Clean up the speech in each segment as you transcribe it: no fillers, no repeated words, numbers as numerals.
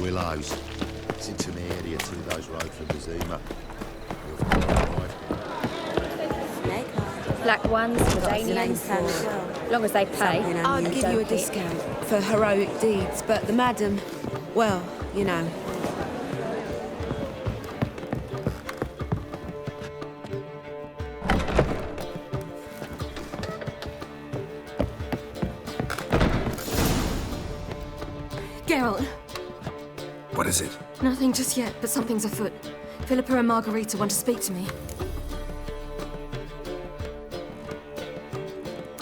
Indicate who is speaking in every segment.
Speaker 1: willows. It's into an area 2 days' road from the Zima. You'll find it right.
Speaker 2: Black ones, Medanians, as long as they pay.
Speaker 3: I'd give you a discount for heroic deeds, but the madam, well, you know.
Speaker 4: Geralt.
Speaker 5: What is it?
Speaker 4: Nothing just yet, but something's afoot. Philippa and Margarita want to speak to me.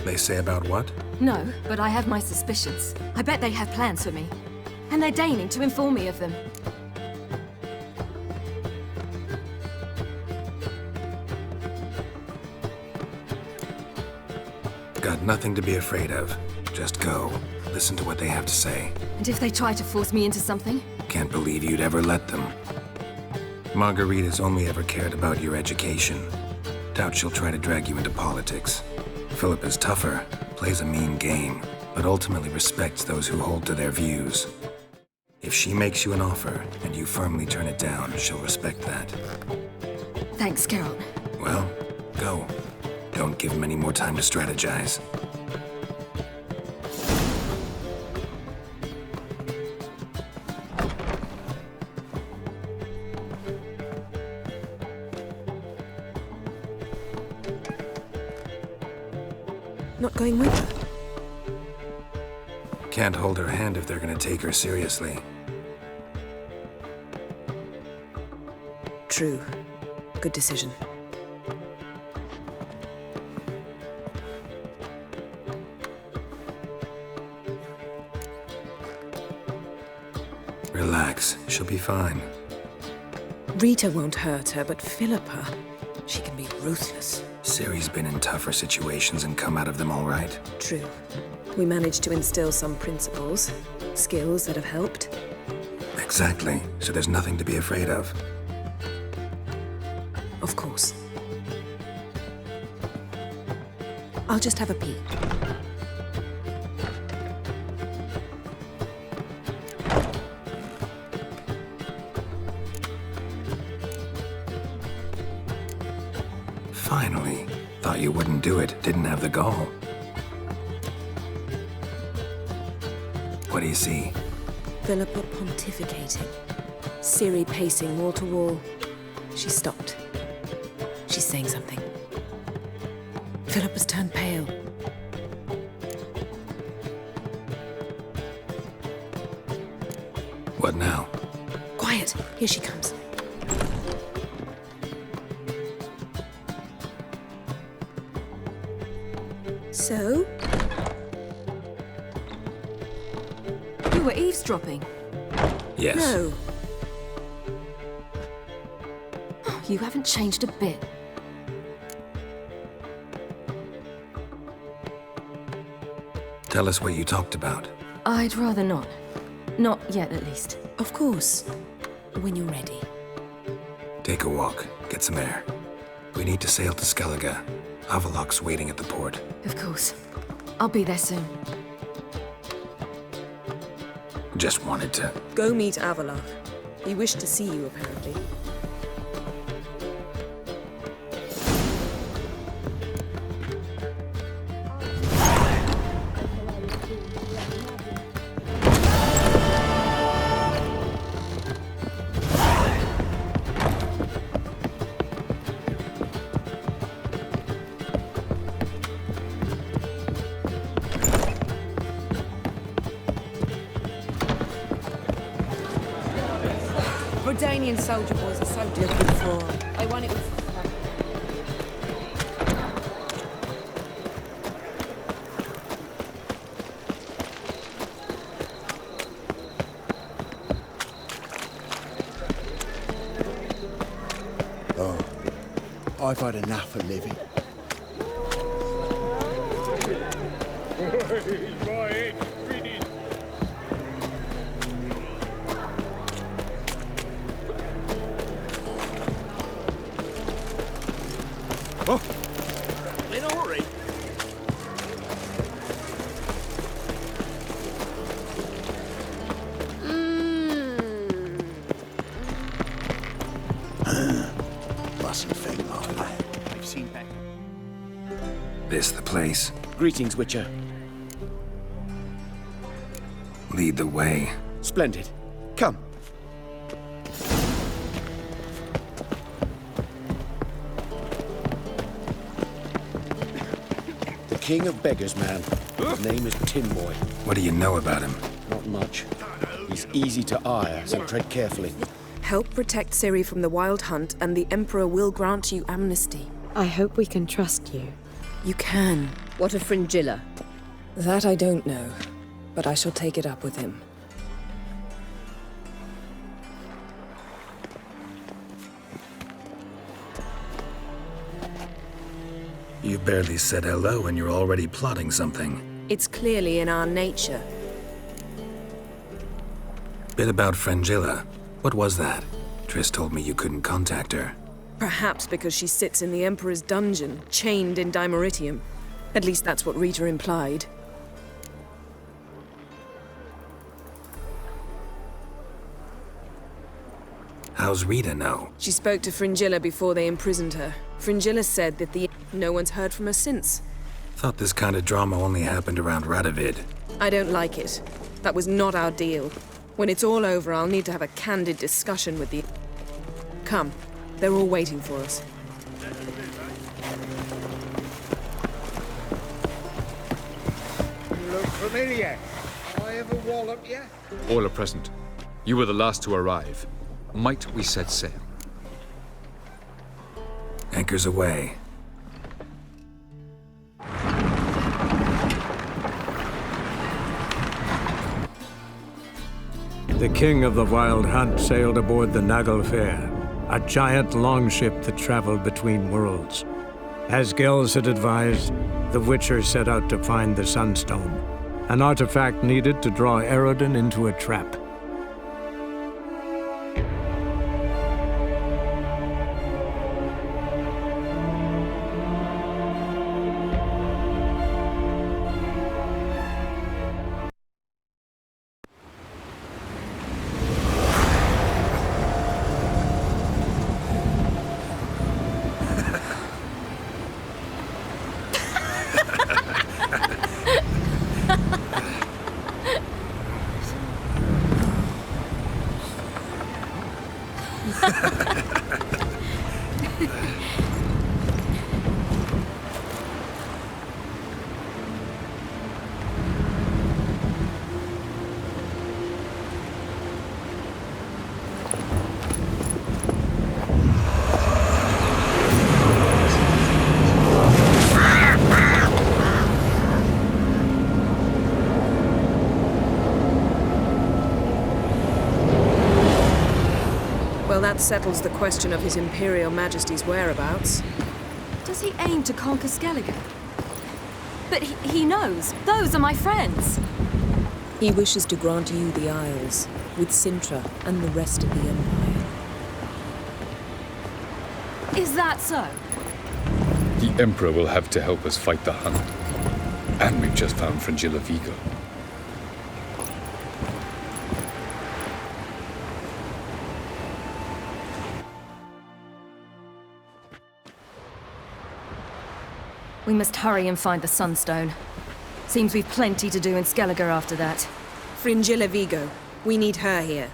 Speaker 5: They say about what?
Speaker 4: No, but I have my suspicions. I bet they have plans for me. And they're deigning to inform me of them.
Speaker 5: Got nothing to be afraid of. Just go. Listen to what they have to say.
Speaker 4: And if they try to force me into something?
Speaker 5: Can't believe you'd ever let them. Margarita's only ever cared about your education. Doubt she'll try to drag you into politics. Philippa's tougher, plays a mean game, but ultimately respects those who hold to their views. If she makes you an offer, and you firmly turn it down, she'll respect that.
Speaker 4: Thanks, Geralt.
Speaker 5: Well, go. Don't give him any more time to strategize.
Speaker 3: Not going with her?
Speaker 5: Can't hold her hand if they're gonna take her seriously.
Speaker 3: True. Good decision.
Speaker 5: Relax, she'll be fine.
Speaker 3: Rita won't hurt her, but Philippa, she can be ruthless.
Speaker 5: Ciri's been in tougher situations and come out of them all right.
Speaker 3: True. We managed to instill some principles, skills that have helped.
Speaker 5: Exactly, so there's nothing to be afraid of.
Speaker 3: Of course. I'll just have a peek.
Speaker 5: Finally. Thought you wouldn't do it, didn't have the gall. What do you see?
Speaker 3: Philippa pontificating. Ciri pacing wall to wall. She stopped. She's saying something. Philippa's turned pale.
Speaker 5: What now?
Speaker 3: Quiet. Here she comes. So?
Speaker 4: You were eavesdropping.
Speaker 5: Yes.
Speaker 3: No.
Speaker 4: You haven't changed a bit.
Speaker 5: Tell us what you talked about.
Speaker 4: I'd rather not. Not yet, at least.
Speaker 3: Of course. When you're ready.
Speaker 5: Take a walk, get some air. We need to sail to Skellige. Avalok's waiting at the port.
Speaker 4: Of course. I'll be there soon.
Speaker 5: Just wanted to...
Speaker 3: Go meet Avalok. He wished to see you, apparently. Redanian soldier boys are so looking for. I won it with...
Speaker 1: Oh, I've had enough of living.
Speaker 6: Oh, in a hurry.
Speaker 1: Mustn't think like that.
Speaker 6: I've seen better.
Speaker 5: This the place?
Speaker 6: Greetings, Witcher.
Speaker 5: Lead the way.
Speaker 6: Splendid. Come. The King of Beggars, man. His name is Tinboy.
Speaker 5: What do you know about him?
Speaker 6: Not much. He's easy to ire, so tread carefully.
Speaker 3: Help protect Ciri from the Wild Hunt, and the Emperor will grant you amnesty.
Speaker 2: I hope we can trust you.
Speaker 3: You can.
Speaker 2: What of Fringilla?
Speaker 3: That I don't know, but I shall take it up with him.
Speaker 5: You barely said hello and you're already plotting something.
Speaker 3: It's clearly in our nature.
Speaker 5: Bit about Fringilla. What was that? Triss told me you couldn't contact her.
Speaker 3: Perhaps because she sits in the Emperor's dungeon, chained in Dimeritium. At least that's what Rita implied.
Speaker 5: How's Rita know?
Speaker 3: She spoke to Fringilla before they imprisoned her. Fringilla said that no one's heard from her since.
Speaker 5: Thought this kind of drama only happened around Radovid.
Speaker 3: I don't like it. That was not our deal. When it's all over, I'll need to have a candid discussion with the... Come. They're all waiting for us.
Speaker 7: You look familiar. I ever wallop you?
Speaker 8: All are present. You were the last to arrive. Might we set sail?
Speaker 5: Anchors away.
Speaker 9: The king of the Wild Hunt sailed aboard the Naglfare, a giant longship that traveled between worlds. As Gels had advised, the Witcher set out to find the Sunstone, an artifact needed to draw Eredin into a trap.
Speaker 3: Well, that settles the question of His Imperial Majesty's whereabouts.
Speaker 4: Does he aim to conquer Skellige? But he knows. Those are my friends.
Speaker 3: He wishes to grant you the Isles, with Sintra and the rest of the Empire.
Speaker 4: Is that so?
Speaker 8: The Emperor will have to help us fight the Hunt. And we've just found Fringilla Vigo.
Speaker 4: We must hurry and find the Sunstone. Seems we've plenty to do in Skellige after that.
Speaker 3: Fringilla Vigo. We need her here.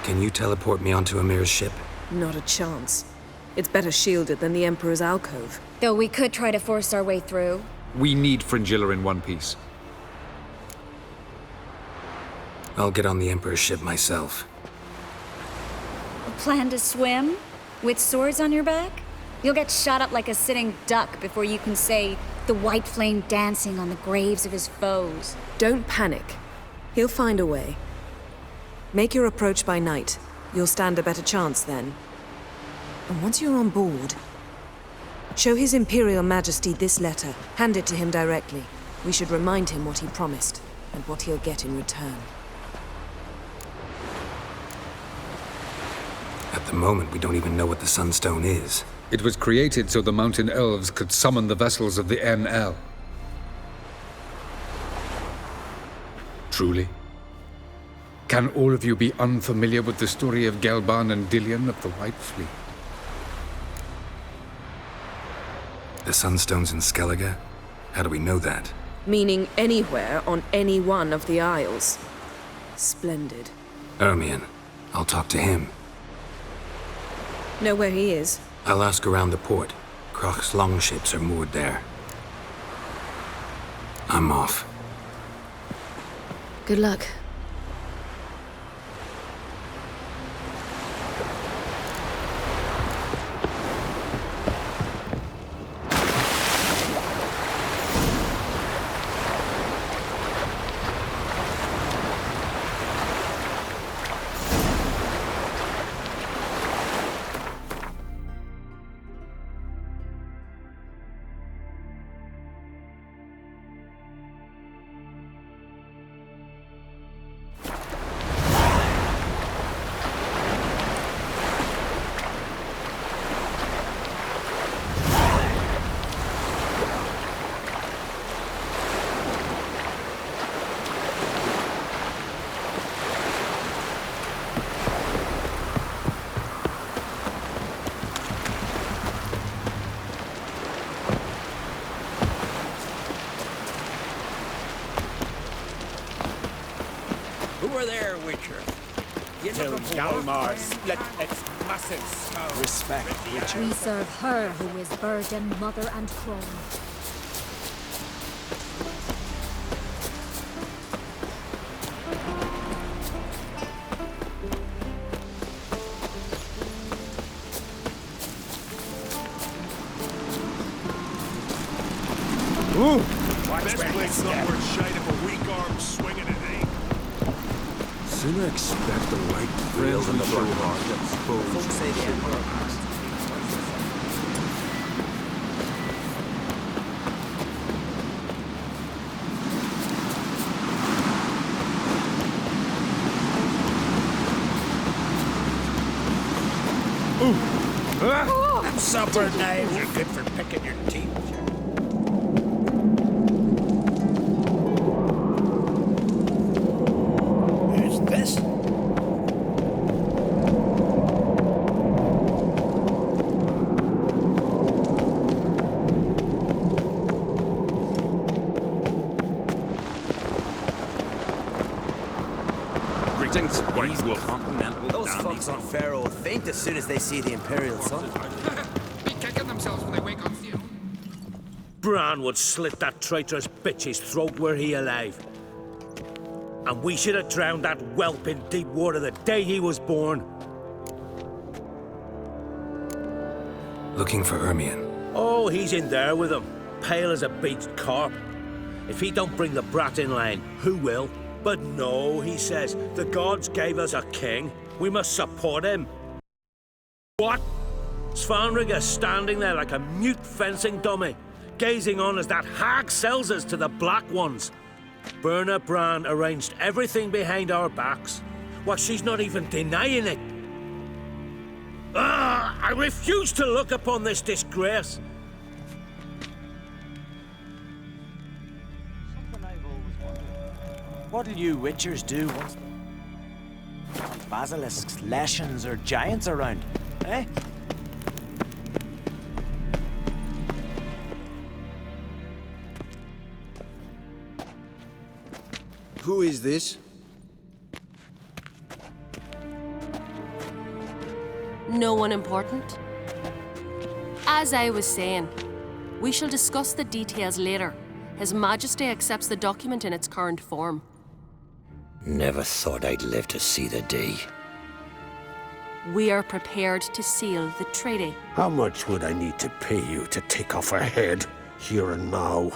Speaker 5: Can you teleport me onto Amir's ship?
Speaker 3: Not a chance. It's better shielded than the Emperor's alcove.
Speaker 2: Though we could try to force our way through.
Speaker 8: We need Fringilla in one piece.
Speaker 5: I'll get on the Emperor's ship myself.
Speaker 2: Plan to swim? With swords on your back? You'll get shot up like a sitting duck before you can say the white flame dancing on the graves of his foes.
Speaker 3: Don't panic. He'll find a way. Make your approach by night. You'll stand a better chance then. And once you're on board, show His Imperial Majesty this letter. Hand it to him directly. We should remind him what he promised, and what he'll get in return.
Speaker 5: At the moment, we don't even know what the Sunstone is.
Speaker 8: It was created so the mountain elves could summon the vessels of the NL. Truly? Can all of you be unfamiliar with the story of Gelban and Dillion of the White Fleet?
Speaker 5: The Sunstone's in Skellige? How do we know that?
Speaker 3: Meaning anywhere on any one of the Isles. Splendid.
Speaker 5: Ermion. I'll talk to him.
Speaker 3: Know where he is?
Speaker 5: I'll ask around the port. Croc's longships are moored there. I'm off.
Speaker 4: Good luck.
Speaker 7: Who are there, Witcher? Till Galmar split its massive skull.
Speaker 5: Respect, Witcher.
Speaker 10: We serve her who is virgin, mother, and crone.
Speaker 7: Best place not worth shite of a weak arm swinging at aim.
Speaker 5: Sooner expect the right friends in the blood.
Speaker 1: Folks say the embark.
Speaker 7: Supper knives are good for picking your teeth. Who's this?
Speaker 11: Greetings, White Wolf.
Speaker 1: Those fucks on Pharaoh will faint as soon as they see the Imperial sun.
Speaker 11: Be kicking themselves when they wake on steel.
Speaker 12: Bran would slit that traitorous bitch's throat were he alive. And we should have drowned that whelp in deep water the day he was born.
Speaker 5: Looking for Ermion.
Speaker 12: Oh, he's in there with him, pale as a beached carp. If he don't bring the brat in line, who will? But no, he says, the gods gave us a king. We must support him. What? Svanrig's standing there like a mute fencing dummy, gazing on as that hag sells us to the Black Ones. Berna Bran arranged everything behind our backs. Well, she's not even denying it. I refuse to look upon this disgrace.
Speaker 13: Something I've always wondered. What'll you Witchers do once there aren't basilisks, leshens, or giants around, eh?
Speaker 1: Who is this?
Speaker 14: No one important. As I was saying, we shall discuss the details later. His Majesty accepts the document in its current form.
Speaker 15: Never thought I'd live to see the day.
Speaker 14: We are prepared to seal the treaty.
Speaker 7: How much would I need to pay you to take off her head, here and now?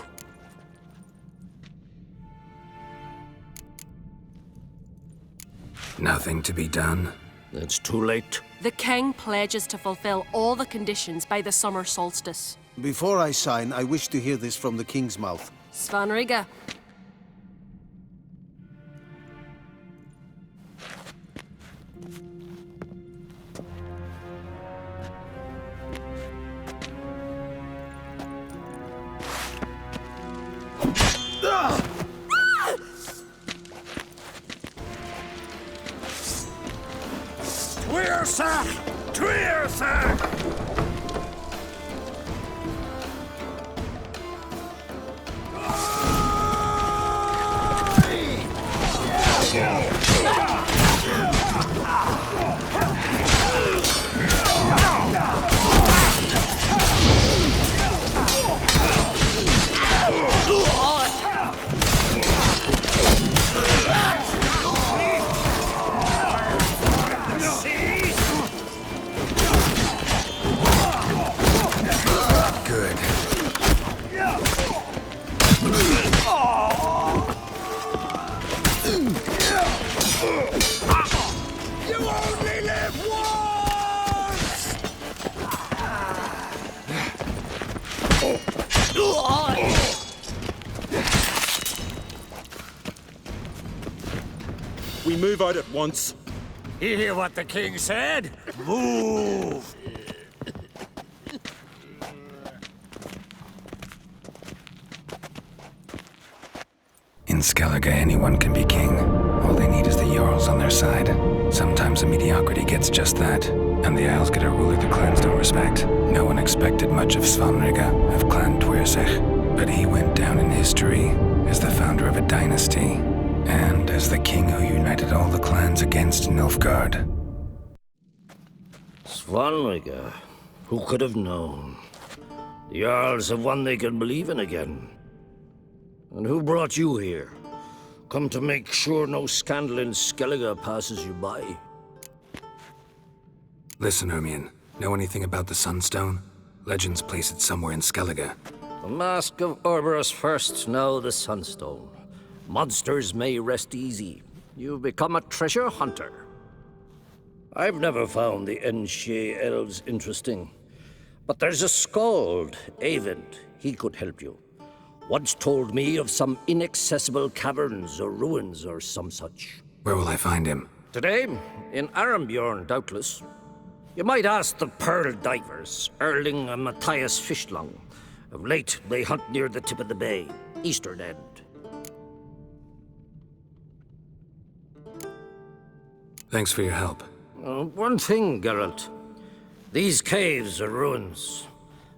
Speaker 5: Nothing to be done.
Speaker 7: It's too late.
Speaker 14: The King pledges to fulfill all the conditions by the summer solstice.
Speaker 16: Before I sign, I wish to hear this from the King's mouth.
Speaker 14: Svanriga.
Speaker 12: Treacherous! Treacherous!
Speaker 6: We move out at once.
Speaker 12: You hear what the king said? Move!
Speaker 5: In Skellige, anyone can be king. All they need is the Jarls on their side. Sometimes a mediocrity gets just that, and the Isles get a ruler the clans don't respect. No one expected much of Svanrige, of Clan Tweersich, but he went down in history as the founder of a dynasty, and as the king who united all the clans against Nilfgaard.
Speaker 15: Svanrige, who could have known? The Jarls have one they can believe in again. And who brought you here? Come to make sure no scandal in Skellige passes you by.
Speaker 5: Listen, Hermione, know anything about the Sunstone? Legends place it somewhere in Skellige.
Speaker 15: The Mask of Orberus first, now the Sunstone. Monsters may rest easy. You've become a treasure hunter. I've never found the Enshe elves interesting. But there's a skald, Eyvind. He could help you. Once told me of some inaccessible caverns or ruins or some such.
Speaker 5: Where will I find him?
Speaker 15: Today, in Arambjorn, doubtless. You might ask the Pearl Divers, Erling and Matthias Fishlung. Of late, they hunt near the tip of the bay, eastern end.
Speaker 5: Thanks for your help.
Speaker 15: One thing, Geralt. These caves are ruins.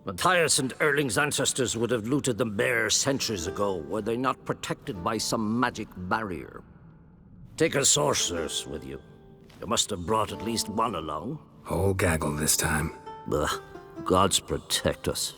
Speaker 15: Matthias and Erling's ancestors would have looted them bare centuries ago, were they not protected by some magic barrier. Take a sorceress with you. You must have brought at least one along.
Speaker 5: Whole gaggle this time.
Speaker 15: Ugh, gods protect us.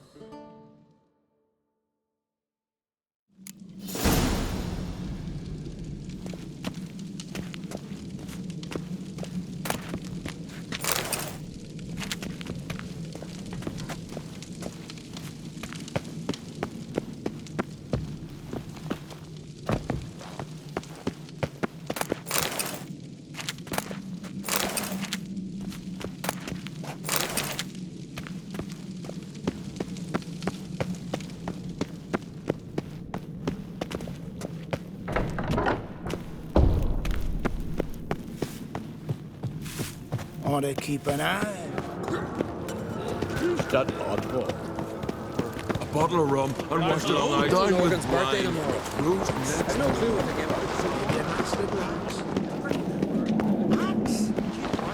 Speaker 7: Want to keep an eye? Who's that oddball?
Speaker 11: A bottle of rum and watch it all night.
Speaker 7: It's Morgan's birthday tomorrow. I've no clue what to give out.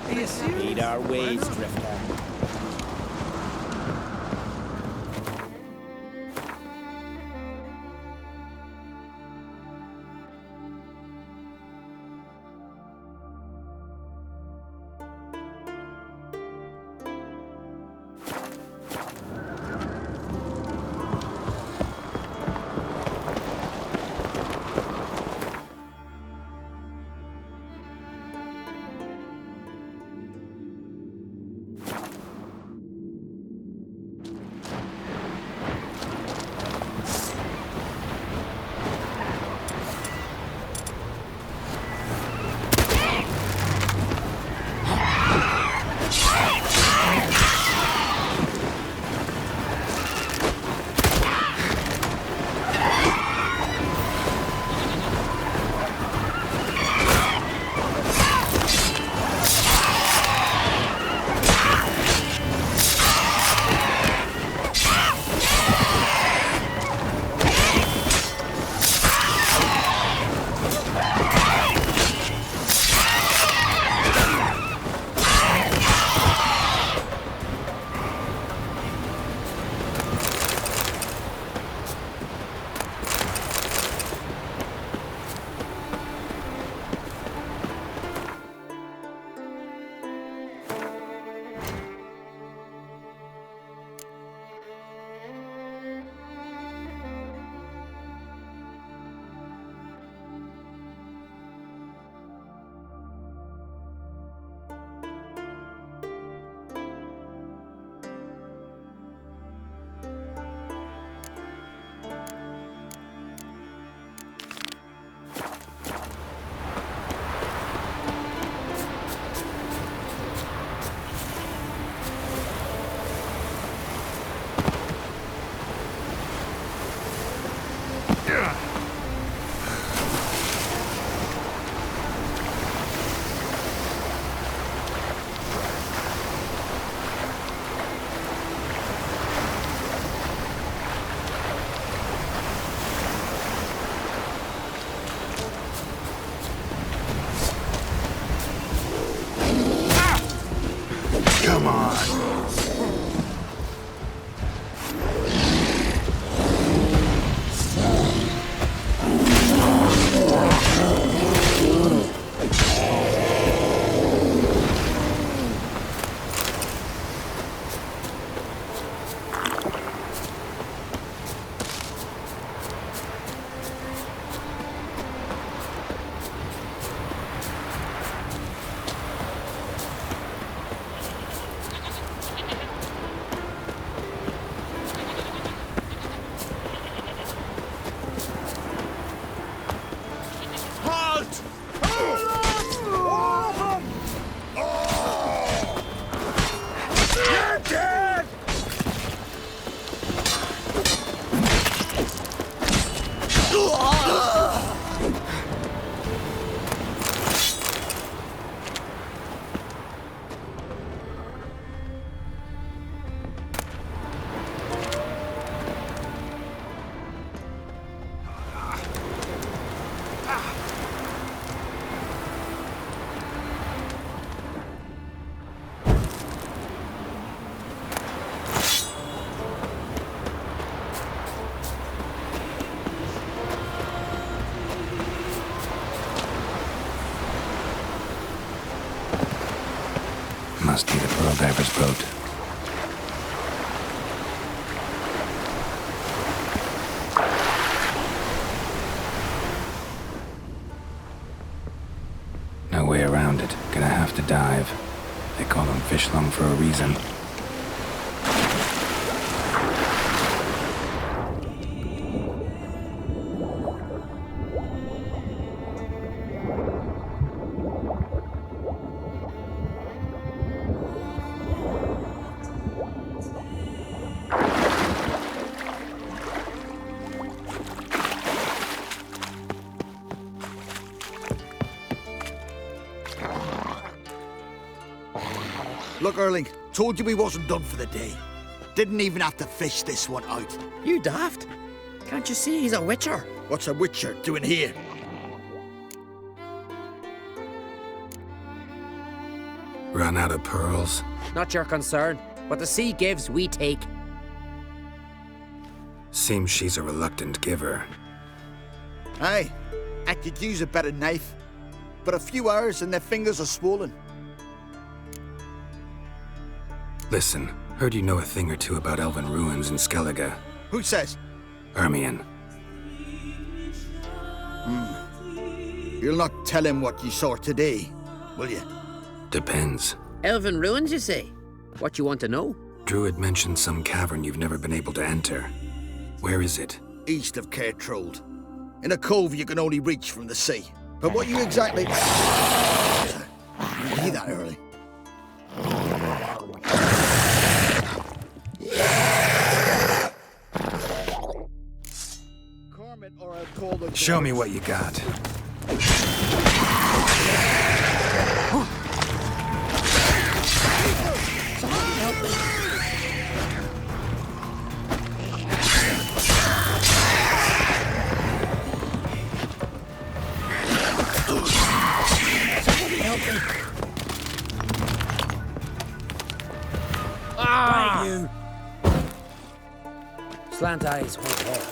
Speaker 7: Are you serious? Need our ways, Drifter.
Speaker 5: Must be the pearl diver's boat. No way around it. Gonna have to dive. They call them fish lung for a reason.
Speaker 1: Look, Erling, told you we wasn't done for the day. Didn't even have to fish this one out.
Speaker 6: You daft? Can't you see he's a witcher?
Speaker 1: What's a witcher doing here?
Speaker 5: Run out of pearls?
Speaker 6: Not your concern. What the sea gives, we take.
Speaker 5: Seems she's a reluctant giver.
Speaker 1: Aye, I could use a better knife. But a few hours and their fingers are swollen.
Speaker 5: Listen, heard you know a thing or two about elven ruins in Skellige.
Speaker 1: Who says?
Speaker 5: Ermion.
Speaker 1: You'll not tell him what you saw today, will you?
Speaker 5: Depends.
Speaker 6: Elven ruins, you say? What you want to know?
Speaker 5: Druid mentioned some cavern you've never been able to enter. Where is it?
Speaker 1: East of Cairtrold. In a cove you can only reach from the sea. But what you exactly... You hear that, Erling?
Speaker 5: Show me what you got.
Speaker 6: Ah! You. Slant eyes, hold hair.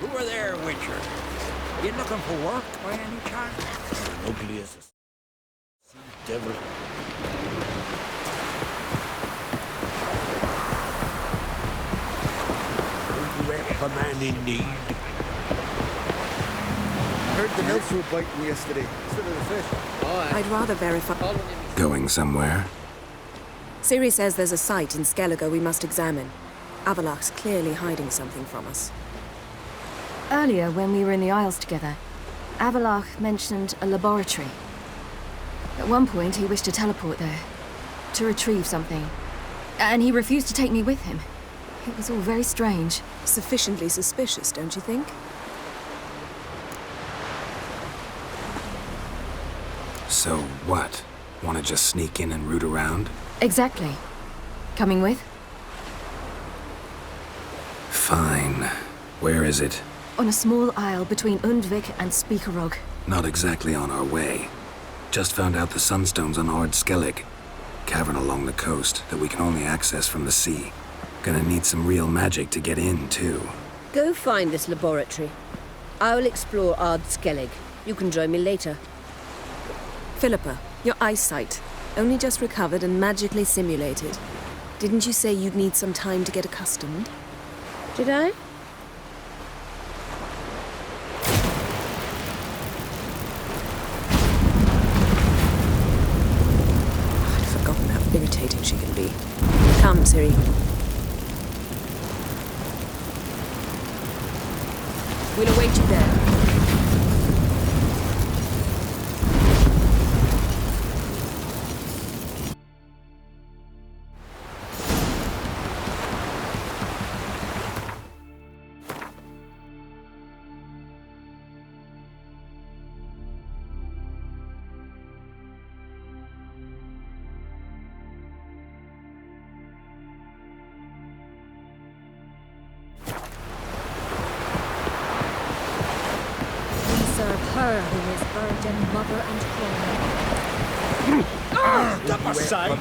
Speaker 7: Who are there, Witcher? You looking for work by any chance? Ugly as a sea devil. Don't you help a man in need?
Speaker 1: Heard the nymphs were biting me yesterday instead of the fish.
Speaker 3: I'd rather verify.
Speaker 5: Going somewhere?
Speaker 3: Ciri says there's a site in Skellige we must examine. Avalok's clearly hiding something from us.
Speaker 4: Earlier, when we were in the Isles together, Avalach mentioned a laboratory. At one point, he wished to teleport there, to retrieve something. And he refused to take me with him. It was all very strange.
Speaker 3: Sufficiently suspicious, don't you think?
Speaker 5: So what? Want to just sneak in and root around?
Speaker 4: Exactly. Coming with?
Speaker 5: Fine. Where is it?
Speaker 4: On a small isle between Undvik and Speakerog.
Speaker 5: Not exactly on our way. Just found out the Sunstone's on Ard Skellig. Cavern along the coast that we can only access from the sea. Gonna need some real magic to get in, too.
Speaker 17: Go find this laboratory. I will explore Ard Skellig. You can join me later.
Speaker 3: Philippa, your eyesight. Only just recovered and magically simulated. Didn't you say you'd need some time to get accustomed?
Speaker 17: Did I?
Speaker 3: I'd forgotten how irritating she can be. Come, Ciri. We'll await you there.
Speaker 10: Her who is virgin, mother, and queen.
Speaker 12: Step aside!